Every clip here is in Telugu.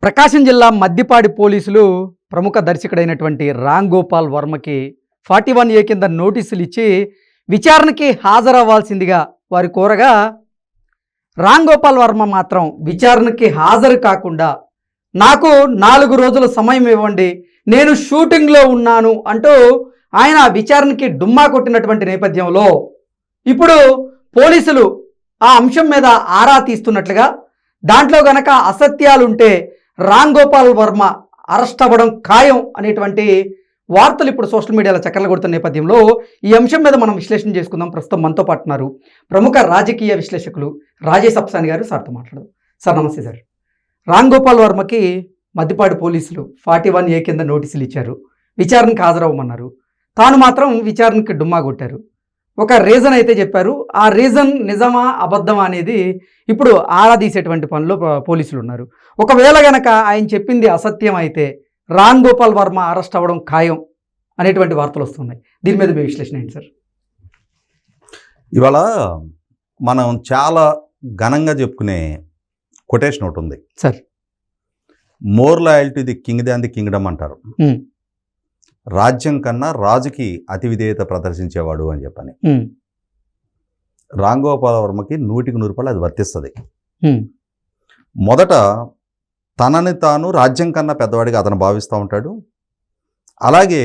ప్రకాశం జిల్లా మద్దిపాడి పోలీసులు ప్రముఖ దర్శకుడైనటువంటి రామ్ గోపాల్ వర్మకి 41A కింద నోటీసులు ఇచ్చి విచారణకి హాజరవ్వాల్సిందిగా వారి కోరగా రామ్ గోపాల్ వర్మ మాత్రం విచారణకి హాజరు కాకుండా నాకు 4 రోజుల సమయం ఇవ్వండి, నేను షూటింగ్లో ఉన్నాను అంటూ ఆయన విచారణకి డుమ్మా కొట్టినటువంటి నేపథ్యంలో ఇప్పుడు పోలీసులు ఆ అంశం మీద ఆరా తీస్తున్నట్లుగా, దాంట్లో గనక అసత్యాలుంటే రామ్ గోపాల్ వర్మ అరెస్ట్ అవ్వడం ఖాయం అనేటువంటి వార్తలు ఇప్పుడు సోషల్ మీడియాలో చక్కర్లు కొడుతున్న నేపథ్యంలో ఈ అంశం మీద మనం విశ్లేషణ చేసుకుందాం. ప్రస్తుతం మనతో పాటు ఉన్నారు ప్రముఖ రాజకీయ విశ్లేషకులు రాజేష్ అప్సాని గారు. సార్తో మాట్లాడదాం. సార్ నమస్తే సార్. రామ్ గోపాల్ వర్మకి మద్దిపాడి పోలీసులు 41A కింద నోటీసులు ఇచ్చారు, విచారణకు హాజరవ్వమన్నారు. తాను మాత్రం విచారణకి డుమ్మా కొట్టారు. ఒక రీజన్ అయితే చెప్పారు. ఆ రీజన్ నిజమా అబద్ధమా అనేది ఇప్పుడు ఆరా తీసేటువంటి పనిలో పోలీసులు ఉన్నారు. ఒకవేళ గనక ఆయన చెప్పింది అసత్యం అయితే రామ్ గోపాల్ వర్మ అరెస్ట్ అవ్వడం ఖాయం అనేటువంటి వార్తలు వస్తున్నాయి. దీని మీద మీ విశ్లేషణ ఏంటి సార్? ఇవాళ మనం చాలా ఘనంగా చెప్పుకునే కొటేషన్ ఒకటి ఉంది sir. More loyalty the king than the Kingdom అంటారు. రాజ్యం కన్నా రాజుకి అతి విధేయత ప్రదర్శించేవాడు అని చెప్పని. రామ్ గోపాల్ వర్మకి 100కి 100 అది వర్తిస్తుంది. మొదట తనని తాను రాజ్యం కన్నా పెద్దవాడిగా అతను భావిస్తూ ఉంటాడు. అలాగే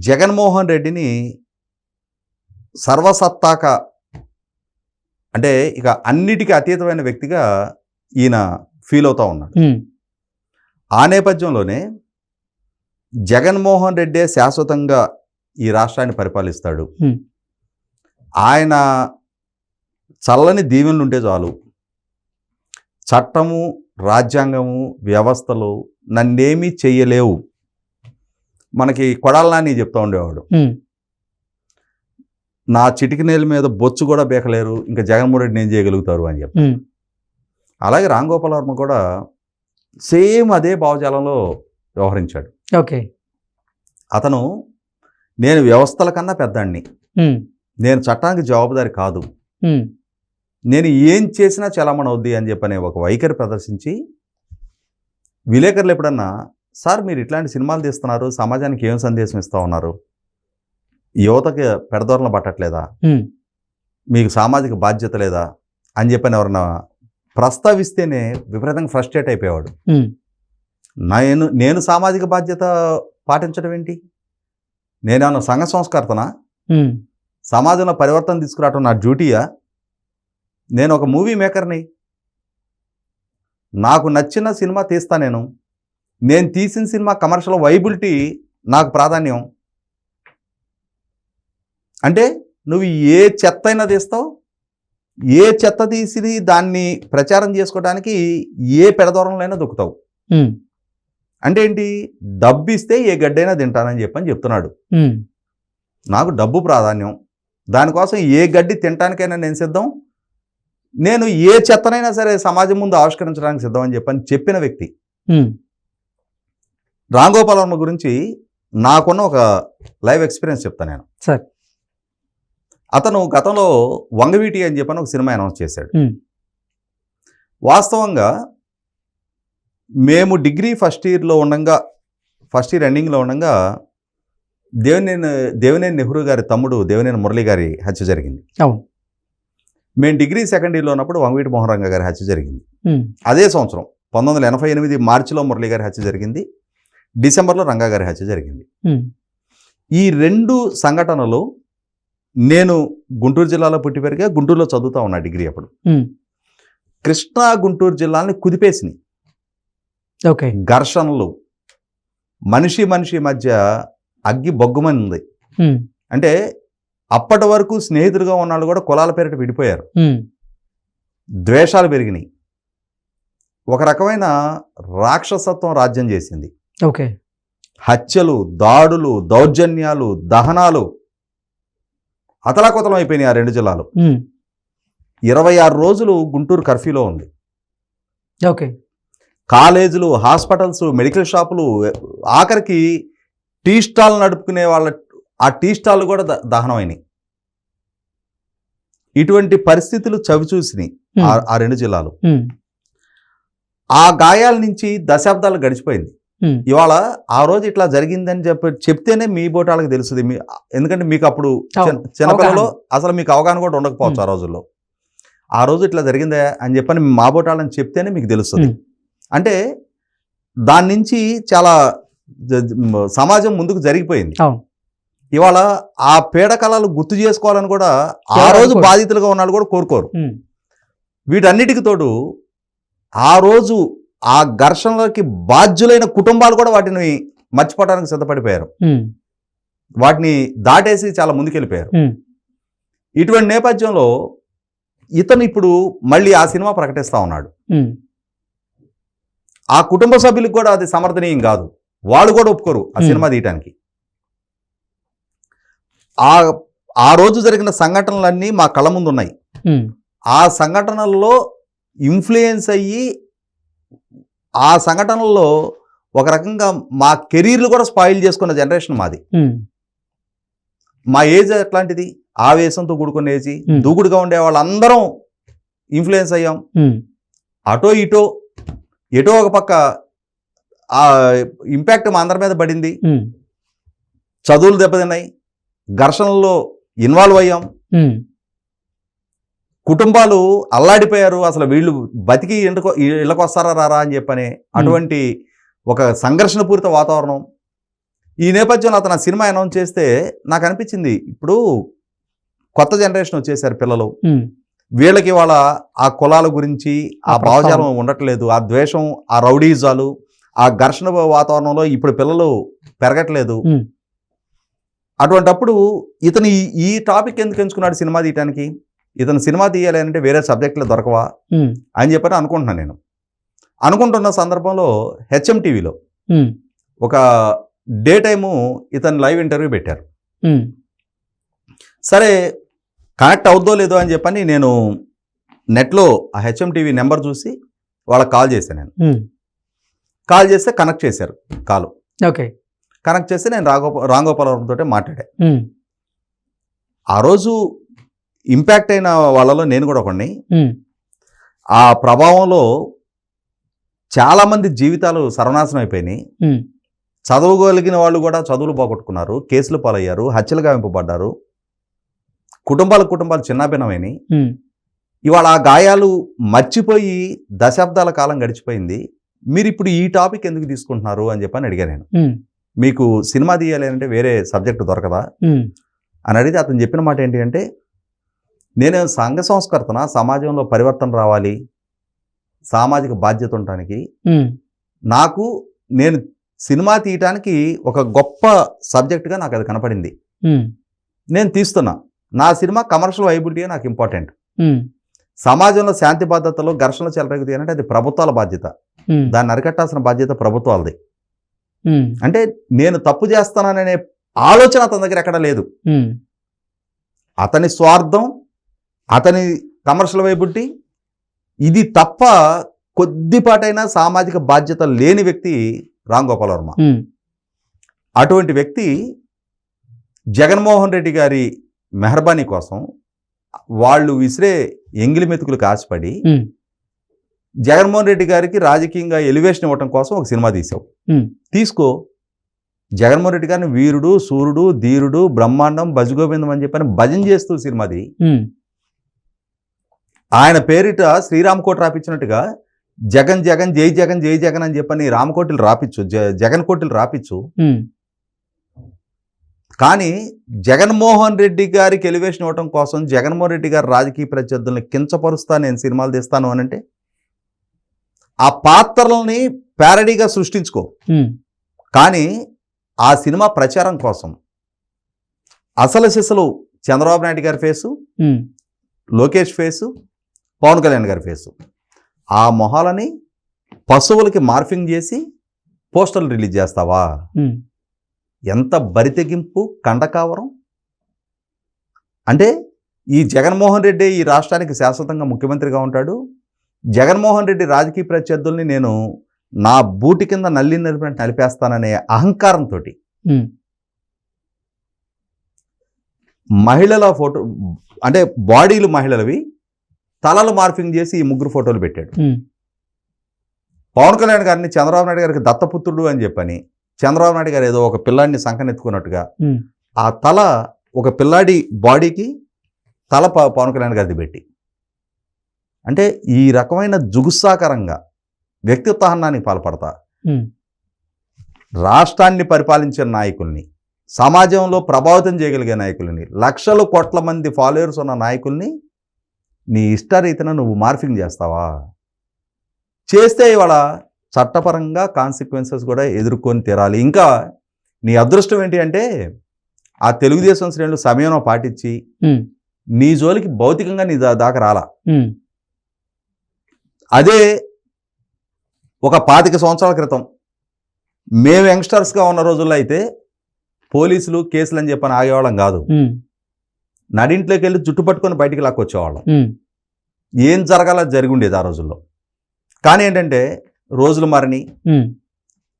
జగన్మోహన్ రెడ్డిని సర్వసత్తాక అంటే ఇక అన్నిటికీ అతీతమైన వ్యక్తిగా ఈయన ఫీల్ అవుతూ ఉన్నాడు. ఆ నేపథ్యంలోనే జగన్మోహన్ రెడ్డే శాశ్వతంగా ఈ రాష్ట్రాన్ని పరిపాలిస్తాడు, ఆయన చల్లని దీవెనలు ఉంటే చాలు, చట్టము రాజ్యాంగము వ్యవస్థలు నన్నేమీ చెయ్యలేవు, మనకి కొడాలని చెప్తూ ఉండేవాడు, నా చిటికినేల మీద బొచ్చు కూడా బేకలేరు, ఇంకా జగన్మోహన్ రెడ్డి ఏం చేయగలుగుతారు అని చెప్పి. అలాగే రామ్ గోపాల్ వర్మ కూడా సేమ్ అదే భావజాలంలో వ్యవహరించాడు. ఓకే, అతను నేను వ్యవస్థల కన్నా పెద్దాన్ని, నేను చట్టానికి జవాబుదారి కాదు, నేను ఏం చేసినా చలామణి అవుద్ది అని చెప్పనే ఒక వైఖరి ప్రదర్శించి విలేకరులు ఎప్పుడన్నా సార్ మీరు ఇట్లాంటి సినిమాలు తీస్తున్నారు, సమాజానికి ఏం సందేశం ఇస్తూ ఉన్నారు, యువతకి పెడదోరణ పట్టట్లేదా, మీకు సామాజిక బాధ్యత లేదా అని చెప్పని ఎవరన్నా ప్రస్తావిస్తేనే విపరీతంగా ఫ్రస్ట్రేట్ అయిపోయేవాడు. నేను సామాజిక బాధ్యత పాటించడం ఏంటి, నేనేమన్నా సంఘ సంస్కర్తనా, సమాజంలో పరివర్తన తీసుకురావటం నా డ్యూటీయా, నేను ఒక మూవీ మేకర్ని, నాకు నచ్చిన సినిమా తీస్తా, నేను తీసిన సినిమా కమర్షియల్ వైబిలిటీ నాకు ప్రాధాన్యం. అంటే నువ్వు ఏ చెత్త అయినా తీస్తావు, ఏ చెత్త తీసి దాన్ని ప్రచారం చేసుకోవడానికి ఏ పెడదూరంలో దొక్కుతావు. అంటే ఏంటి, డబ్బు ఇస్తే ఏ గడ్డైనా తింటానని చెప్తున్నాడు. నాకు డబ్బు ప్రాధాన్యం, దానికోసం ఏ గడ్డి తినటానికైనా నేను సిద్ధం, నేను ఏ చెత్తనైనా సరే సమాజం ముందు ఆవిష్కరించడానికి సిద్ధం అని చెప్పిన వ్యక్తి. రామ్ గోపాల్ వర్మ గురించి నాకున్న ఒక లైవ్ ఎక్స్పీరియన్స్ చెప్తాను నేను. సార్, అతను గతంలో వంగవీటి అని చెప్పని ఒక సినిమా అనౌన్స్ చేశాడు. వాస్తవంగా మేము డిగ్రీ ఫస్ట్ ఇయర్ ఎండింగ్లో ఉండగా దేవినేని నెహ్రూ గారి తమ్ముడు దేవినేని మురళి గారి హత్య జరిగింది. మేము డిగ్రీ సెకండ్ ఇయర్లో ఉన్నప్పుడు వంగవీటి మోహన్ రంగ గారి హత్య జరిగింది. అదే సంవత్సరం 1988 మార్చిలో మురళి గారి హత్య జరిగింది, డిసెంబర్లో రంగా గారి హత్య జరిగింది. ఈ 2 సంఘటనలు నేను గుంటూరు జిల్లాలో పుట్టి పెరిగా, గుంటూరులో చదువుతా ఉన్నా డిగ్రీ అప్పుడు. కృష్ణా గుంటూరు జిల్లాని కుదిపేసినాయి. ఓకే, ఘర్షణలు, మనిషి మధ్య అగ్గి బొగ్గుమని ఉంది. అంటే అప్పటి వరకు స్నేహితులుగా ఉన్నాళ్ళు కూడా కులాల పేరిట విడిపోయారు, ద్వేషాలు పెరిగినాయి, ఒక రకమైన రాక్షసత్వం రాజ్యం చేసింది. ఓకే, హత్యలు, దాడులు, దౌర్జన్యాలు, దహనాలు అతలాకుతలం అయిపోయినాయి ఆ 2 జిల్లాలు. 26 రోజులు గుంటూరు కర్ఫ్యూలో ఉంది. ఓకే, కాలేజీలు, హాస్పిటల్స్, మెడికల్ షాపులు, ఆఖరికి టీ స్టాల్ నడుపుకునే వాళ్ళ ఆ టీ స్టాల్ కూడా దహనమైనాయి. ఇటువంటి పరిస్థితులు చవిచూసినాయి ఆ 2 జిల్లాలు. ఆ గాయాల నుంచి దశాబ్దాలు గడిచిపోయింది. ఇవాళ ఆ రోజు ఇట్లా జరిగిందని చెప్తేనే మీ బోటాలకు తెలుస్తుంది. ఎందుకంటే మీకు అప్పుడు చిన్నపిల్లలో అసలు మీకు అవగాహన కూడా ఉండకపోవచ్చు ఆ రోజుల్లో. ఆ రోజు ఇట్లా జరిగిందా అని చెప్పని మా బోటాలని చెప్తేనే మీకు తెలుస్తుంది. అంటే దాని నుంచి చాలా సమాజం ముందుకు జరిగిపోయింది. ఇవాళ ఆ పీడకలాలు గుర్తు చేసుకోవాలని కూడా ఆ రోజు బాధితులుగా ఉన్నాడు కూడా కోరుకోరు. వీటన్నిటికి తోడు ఆ రోజు ఆ ఘర్షణలకి బాధ్యులైన కుటుంబాలు కూడా వాటిని మర్చిపోవడానికి సిద్ధపడిపోయారు. వాటిని దాటేసి చాలా ముందుకెళ్ళిపోయారు. ఇటువంటి నేపథ్యంలో ఇతను ఇప్పుడు మళ్ళీ ఆ సినిమా ప్రకటిస్తా ఉన్నాడు. ఆ కుటుంబ సభ్యులకు కూడా అది సమర్థనీయం కాదు. వాళ్ళు కూడా ఒప్పుకోరు ఆ సినిమా తీయటానికి. ఆ రోజు జరిగిన సంఘటనలన్నీ మా కళ్ళ ముందు ఉన్నాయి. ఆ సంఘటనల్లో ఇన్ఫ్లుయెన్స్ అయ్యి ఆ సంఘటనల్లో ఒక రకంగా మా కెరీర్లు కూడా స్పాయిల్ చేసుకున్న జనరేషన్ మాది. మా ఏజ్ అట్లాంటిది, ఆవేశంతో కూడుకున్న ఏజ్, దూకుడుగా ఉండే వాళ్ళందరం ఇన్ఫ్లుయెన్స్ అయ్యాం. అటో ఇటో ఎటో ఒక పక్క ఆ ఇంపాక్ట్ మా అందరి మీద పడింది. చదువులు దెబ్బతిన్నాయి, ఘర్షణల్లో ఇన్వాల్వ్ అయ్యాం, కుటుంబాలు అల్లాడిపోయారు. అసలు వీళ్ళు బతికి ఇళ్ళకు వస్తారా రారా అని చెప్పని అటువంటి ఒక సంఘర్షణపూరిత వాతావరణం. ఈ నేపథ్యంలో అతను ఆ సినిమా అనౌన్స్ చేస్తే నాకు అనిపించింది, ఇప్పుడు కొత్త జనరేషన్ వచ్చేసారు పిల్లలు, వీళ్ళకి వాళ్ళ ఆ కులాల గురించి ఆ భావజాలం ఉండట్లేదు. ఆ ద్వేషం, ఆ రౌడీజాలు, ఆ ఘర్షణ వాతావరణంలో ఇప్పుడు పిల్లలు పెరగట్లేదు. అటువంటప్పుడు ఇతను ఈ టాపిక్ ఎందుకు ఎంచుకున్నాడు సినిమా తీయటానికి? ఇతను సినిమా తీయాలి అంటే వేరే సబ్జెక్టులు దొరకవా అని చెప్పని అనుకుంటున్నాను నేను. అనుకుంటున్న సందర్భంలో HMTVలో ఒక డే టైము ఇతను లైవ్ ఇంటర్వ్యూ పెట్టారు. సరే కనెక్ట్ అవుద్దో లేదో అని చెప్పని నేను నెట్లో ఆ HMTV నెంబర్ చూసి వాళ్ళకి కాల్ చేశాను. నేను కాల్ చేస్తే కనెక్ట్ చేశారు కాలు. ఓకే, కనెక్ట్ చేస్తే నేను రాంగోపాలవరంతో మాట్లాడా. ఆ రోజు ఇంపాక్ట్ అయిన వాళ్ళలో నేను కూడా ఒకడిని. ఆ ప్రభావంలో చాలామంది జీవితాలు సర్వనాశనం అయిపోయినాయి. చదవగలిగిన వాళ్ళు కూడా చదువులు పోగొట్టుకున్నారు, కేసులు పాలయ్యారు, హత్యలు గావింపబడ్డారు, కుటుంబాలు చిన్నాభిన్నమైనవి. ఇవాళ ఆ గాయాలు మర్చిపోయి దశాబ్దాల కాలం గడిచిపోయింది. మీరు ఇప్పుడు ఈ టాపిక్ ఎందుకు తీసుకుంటున్నారు అని చెప్పని అడిగాను నేను. మీకు సినిమా తీయాలి అంటే వేరే సబ్జెక్టు దొరకదా అని అడిగితే అతను చెప్పిన మాట ఏంటి అంటే, నేను సంఘ సంస్కర్తన, సమాజంలో పరివర్తన రావాలి, సామాజిక బాధ్యత ఉండటానికి నాకు నేను సినిమా తీయటానికి ఒక గొప్ప సబ్జెక్టుగా నాకు అది కనపడింది. నేను తీస్తున్నా. నా సినిమా కమర్షియల్ వైబిలిటీ నాకు ఇంపార్టెంట్. సమాజంలో శాంతి భద్రతలో ఘర్షణలు చెలరేగుతాయి అంటే అది ప్రభుత్వాల బాధ్యత. దాన్ని అరికట్టాల్సిన బాధ్యత ప్రభుత్వాలది. అంటే నేను తప్పు చేస్తాననే ఆలోచన అతని దగ్గర ఎక్కడ లేదు. అతని స్వార్థం, అతని కమర్షియల్ వైబిలిటీ, ఇది తప్ప కొద్దిపాటైనా సామాజిక బాధ్యత లేని వ్యక్తి రాంగోపాల్ వర్మ. అటువంటి వ్యక్తి జగన్మోహన్ రెడ్డి గారి మెహర్బానీ కోసం వాళ్ళు విసిరే ఎంగిలి మెతుకులకు ఆశపడి జగన్మోహన్ రెడ్డి గారికి రాజకీయంగా ఎలివేషన్ ఇవ్వటం కోసం ఒక సినిమా తీసావు. తీసుకో. జగన్మోహన్ రెడ్డి గారిని వీరుడు, సూర్యుడు, ధీరుడు, బ్రహ్మాండం, భజగోవిందం అని చెప్పని భజన చేస్తూ సినిమాది. ఆయన పేరిట శ్రీరామకోటి రాపించినట్టుగా జగన్ జగన్ జై జగన్ జై జగన్ అని చెప్పని రామకోటిలు రాపించు, జగన్ కోటిలు రాపించు. కానీ జగన్మోహన్ రెడ్డి గారికి ఎలివేషన్ ఇవ్వటం కోసం, జగన్మోహన్ రెడ్డి గారి రాజకీయ ప్రత్యర్థుల్ని కించపరుస్తా నేను సినిమాలు తీస్తాను అని అంటే ఆ పాత్రల్ని ప్యారడీగా సృష్టించుకో. కానీ ఆ సినిమా ప్రచారం కోసం అసలు సిసలు చంద్రబాబు నాయుడు గారి ఫేసు, లోకేష్ ఫేసు, పవన్ కళ్యాణ్ గారి ఫేసు, ఆ మొహాలని పశువులకి మార్ఫింగ్ చేసి పోస్టర్లు రిలీజ్ చేస్తావా? ఎంత బరితెగింపు, కండకావరం! అంటే ఈ జగన్మోహన్ రెడ్డి ఈ రాష్ట్రానికి శాశ్వతంగా ముఖ్యమంత్రిగా ఉంటాడు. జగన్మోహన్ రెడ్డి రాజకీయ ప్రత్యర్థుల్ని నేను నా బూటి కింద నలిపేస్తాననే అహంకారంతో మహిళల ఫోటో, అంటే బాడీలు మహిళలవి, తలలు మార్ఫింగ్ చేసి ఈ ముగ్గురు ఫోటోలు పెట్టాడు. పవన్ కళ్యాణ్ గారిని చంద్రబాబు నాయుడు గారికి దత్తపుత్రుడు అని చెప్పని చంద్రబాబు నాయుడు గారు ఏదో ఒక పిల్లాడిని సంకనెత్తుకున్నట్టుగా ఆ తల ఒక పిల్లాడి బాడీకి తల పవన్ కళ్యాణ్ గారిది పెట్టి, అంటే ఈ రకమైన జుగుత్సాకరంగా వ్యక్తిత్వహనానికి పాల్పడతా రాష్ట్రాన్ని పరిపాలించిన నాయకుల్ని, సమాజంలో ప్రభావితం చేయగలిగే నాయకుల్ని, లక్షల కోట్ల మంది ఫాలోవర్స్ ఉన్న నాయకుల్ని నీ ఇష్టరీతిన నువ్వు మార్ఫింగ్ చేస్తావా? చేస్తే ఇవాళ చట్టపరంగా కాన్సిక్వెన్సెస్ కూడా ఎదుర్కొని తీరాలి. ఇంకా నీ అదృష్టం ఏంటి అంటే ఆ తెలుగుదేశం శ్రేణులు సమయం పాటించి నీ జోలికి భౌతికంగా నీ దాకా రాలా. అదే ఒక 25 సంవత్సరాల క్రితం మేము యంగ్స్టర్స్గా ఉన్న రోజుల్లో అయితే పోలీసులు కేసులు అని చెప్పని ఆగేవాళ్ళం కాదు. నడింట్లోకి వెళ్ళి జుట్టు పట్టుకొని బయటికి లాక్కొచ్చేవాళ్ళం. ఏం జరగాల జరిగి ఉండేది ఆ రోజుల్లో. కానీ ఏంటంటే రోజులు మారిని,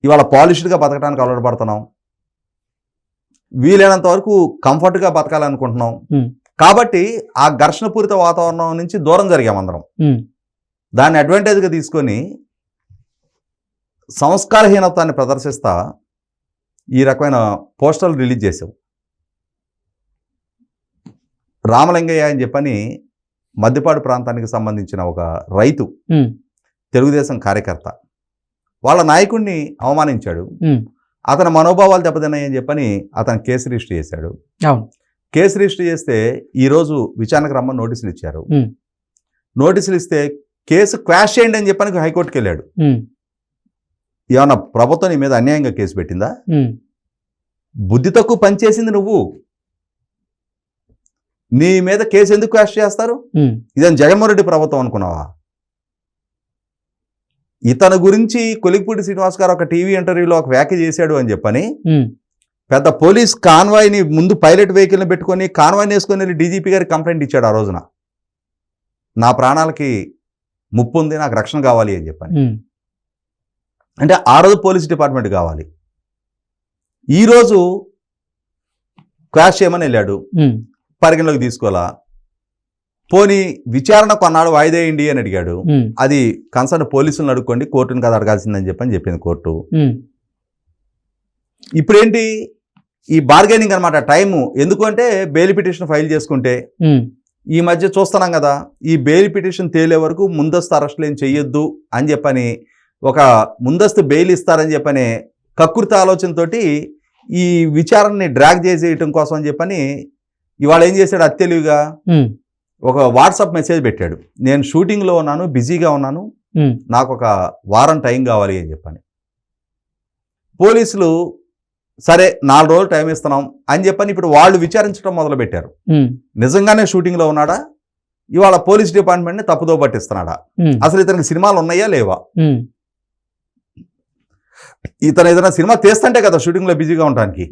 ఇవాళ పాలిష్డ్గా బతకడానికి అలవాటు పడుతున్నాం, వీలైనంత వరకు కంఫర్ట్గా బతకాలనుకుంటున్నాం. కాబట్టి ఆ ఘర్షణపూరిత వాతావరణం నుంచి దూరం జరిగాం అందరం. దాన్ని అడ్వాంటేజ్గా తీసుకొని సంస్కారహీనత్వాన్ని ప్రదర్శిస్తా ఈ రకమైన పోస్టర్లు రిలీజ్ చేసావు. రామలింగయ్య అని చెప్పని మద్దిపాడు ప్రాంతానికి సంబంధించిన ఒక రైతు, తెలుగుదేశం కార్యకర్త, వాళ్ళ నాయకుడిని అవమానించాడు. అతని మనోభావాలు దెబ్బతిన్నాయని చెప్పని అతను కేసు రిజిస్టర్ చేశాడు. కేసు రిజిస్టర్ చేస్తే ఈరోజు విచారణకు రమ్మని నోటీసులు ఇచ్చారు. నోటీసులు ఇస్తే కేసు క్వాష్ చేయండి అని చెప్పని హైకోర్టుకి వెళ్ళాడు. ఏమన్నా ప్రభుత్వం నీ మీద అన్యాయంగా కేసు పెట్టిందా? బుద్ధి తక్కువ పనిచేసింది నువ్వు. నీ మీద కేసు ఎందుకు క్వాష్ చేస్తారు? ఇదేం జగన్మోహన్ రెడ్డి ప్రభుత్వం అనుకున్నావా? ఇతని గురించి కొలిక్పూడి శ్రీనివాస్ గారు ఒక టీవీ ఇంటర్వ్యూలో ఒక వ్యాఖ్య చేశాడు అని చెప్పని పెద్ద పోలీస్ కాన్వాయ్ని ముందు పైలట్ వెహికల్ని పెట్టుకొని కాన్వాయ్ని వేసుకొని వెళ్ళి డీజీపీ గారికి కంప్లైంట్ ఇచ్చాడు ఆ రోజున. నా ప్రాణాలకి ముప్పు ఉంది, నాకు రక్షణ కావాలి అని చెప్పని. అంటే ఆ రోజు పోలీస్ డిపార్ట్మెంట్ కావాలి. ఈరోజు క్వాష్ చేయమని వెళ్ళాడు, పరిగణలోకి తీసుకోవాలా. పోనీ విచారణ కొన్నాడు వాయిదా వేయండి అని అడిగాడు. అది కన్సర్న్ పోలీసులను అడుక్కోండి, కోర్టును కదా అడగాల్సిందని చెప్పింది కోర్టు. ఇప్పుడేంటి ఈ బార్గెనింగ్ అనమాట టైము. ఎందుకంటే బెయిల్ పిటిషన్ ఫైల్ చేసుకుంటే ఈ మధ్య చూస్తున్నాం కదా, ఈ బెయిల్ పిటిషన్ తేలే వరకు ముందస్తు అరెస్టులు ఏం చెయ్యొద్దు అని చెప్పని, ఒక ముందస్తు బెయిల్ ఇస్తారని చెప్పని కక్కుర్తి ఆలోచనతోటి ఈ విచారణని డ్రాగ్ చేసేయటం కోసం అని చెప్పని ఇవాళ ఏం చేశాడు అత్యలివిగా ఒక వాట్సాప్ మెసేజ్ పెట్టాడు. నేను షూటింగ్లో ఉన్నాను, బిజీగా ఉన్నాను, నాకు ఒక వారం టైం కావాలి అని చెప్పని. పోలీసులు సరే 4 రోజులు టైం ఇస్తున్నాం అని చెప్పని ఇప్పుడు వాళ్ళు విచారించడం మొదలుపెట్టారు. నిజంగానే షూటింగ్లో ఉన్నాడా, ఇవాళ పోలీస్ డిపార్ట్మెంట్ని తప్పుదో పట్టిస్తున్నాడా, అసలు ఇతనికి సినిమాలు ఉన్నాయా లేవా, ఇతను ఏదైనా సినిమా తీస్తుంటే కదా షూటింగ్లో బిజీగా ఉండడానికి.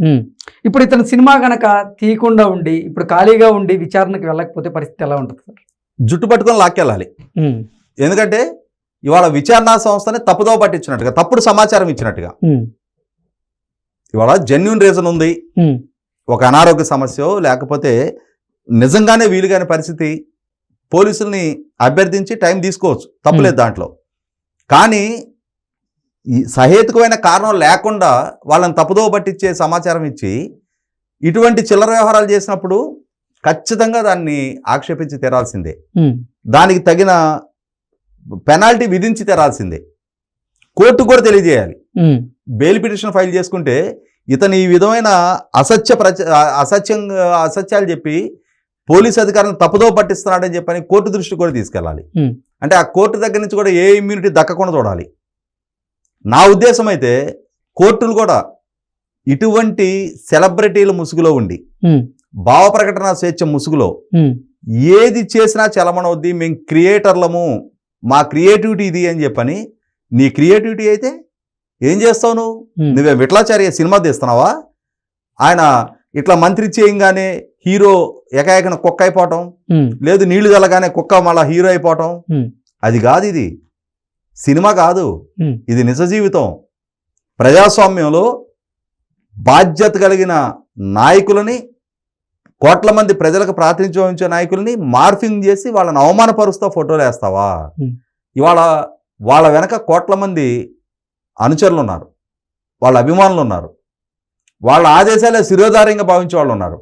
ఇప్పుడు ఇతను సినిమా గనక తీయకుండా ఉండి ఇప్పుడు ఖాళీగా ఉండి విచారణకు వెళ్ళకపోతే పరిస్థితి ఎలా ఉంటుంది సార్? జుట్టు పట్టుకొని లాక్కెళ్ళాలి. ఎందుకంటే ఇవాళ విచారణ సంస్థని తప్పుదో పట్టించినట్టుగా, తప్పుడు సమాచారం ఇచ్చినట్టుగా. ఇవాళ జెన్యూన్ రీజన్ ఉంది, ఒక అనారోగ్య సమస్య లేకపోతే నిజంగానే వీలు కాని పరిస్థితి, పోలీసుల్ని అభ్యర్థించి టైం తీసుకోవచ్చు, తప్పులేదు దాంట్లో. కానీ సహేతుకమైన కారణం లేకుండా వాళ్ళని తప్పుదో పట్టించే సమాచారం ఇచ్చి ఇటువంటి చిల్లర వ్యవహారాలు చేసినప్పుడు ఖచ్చితంగా దాన్ని ఆక్షేపించి తీరాల్సిందే, దానికి తగిన పెనాల్టీ విధించి తీరాల్సిందే, కోర్టు కూడా తెలియజేయాలి. బెయిల్ పిటిషన్ ఫైల్ చేసుకుంటే ఇతను ఈ విధమైన అసత్యాలు చెప్పి పోలీస్ అధికారులను తప్పుదో పట్టిస్తున్నాడని చెప్పని కోర్టు దృష్టి కూడా తీసుకెళ్ళాలి. అంటే ఆ కోర్టు దగ్గర నుంచి కూడా ఏ ఇమ్యూనిటీ దక్కకుండా చూడాలి. నా ఉద్దేశం అయితే కోర్టులు కూడా ఇటువంటి సెలబ్రిటీల ముసుగులో ఉండి భావ ప్రకటన స్వేచ్ఛ ముసుగులో ఏది చేసినా చలమనవుద్ది, మేము క్రియేటర్లము, మా క్రియేటివిటీ ఇది అని చెప్పని. నీ క్రియేటివిటీ అయితే ఏం చేస్తావు నువ్వు? నువ్వే విట్లాచార్య సినిమా తీస్తున్నావా? ఆయన ఇట్లా మంత్రి చేయంగానే హీరో ఏకాయకన కుక్క అయిపోవటం, లేదు నీళ్లు చల్లగానే కుక్క మళ్ళా హీరో అయిపోవటం, అది కాదు. ఇది సినిమా కాదు, ఇది నిజ జీవితం. ప్రజాస్వామ్యంలో బాధ్యత కలిగిన నాయకులని, కోట్ల మంది ప్రజలకు ప్రాతినిధ్యం వహించే నాయకుల్ని మార్ఫింగ్ చేసి వాళ్ళని అవమానపరుస్తూ ఫోటోలు వేస్తావా? ఇవాళ వాళ్ళ వెనక కోట్ల మంది అనుచరులు ఉన్నారు, వాళ్ళ అభిమానులు ఉన్నారు, వాళ్ళ ఆదేశాలే శిరోధార్యంగా భావించే వాళ్ళు ఉన్నారు.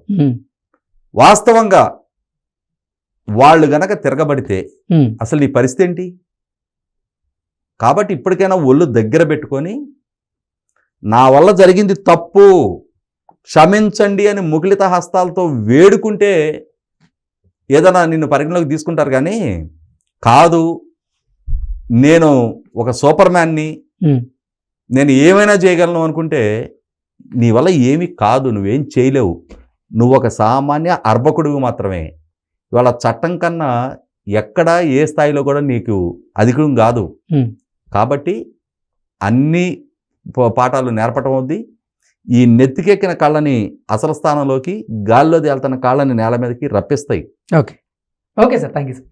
వాస్తవంగా వాళ్ళు గనక తిరగబడితే అసలు నీ పరిస్థితి ఏంటి? కాబట్టి ఇప్పటికైనా ఒళ్ళు దగ్గర పెట్టుకొని నా వల్ల జరిగింది తప్పు, క్షమించండి అని ముగిలిత హస్తాలతో వేడుకుంటే ఏదైనా నిన్ను పరిగణలోకి తీసుకుంటారు. కానీ కాదు, నేను ఒక సూపర్ మ్యాన్ని, నేను ఏమైనా చేయగలను అనుకుంటే నీ వల్ల ఏమీ కాదు, నువ్వేం చేయలేవు. నువ్వు ఒక సామాన్య అర్భకుడివి మాత్రమే. ఇవాళ చట్టం కన్నా ఎక్కడ ఏ స్థాయిలో కూడా నీకు అధికం కాదు. కాబట్టి అన్ని పాఠాలు నేర్పటం అవుద్ది. ఈ నెత్తికెక్కిన కాళ్ళని అసలు స్థానంలోకి, గాల్లో తేలుతున్న కాళ్ళని నేల మీదకి రప్పిస్తాయి. Okay sir, thank you sir.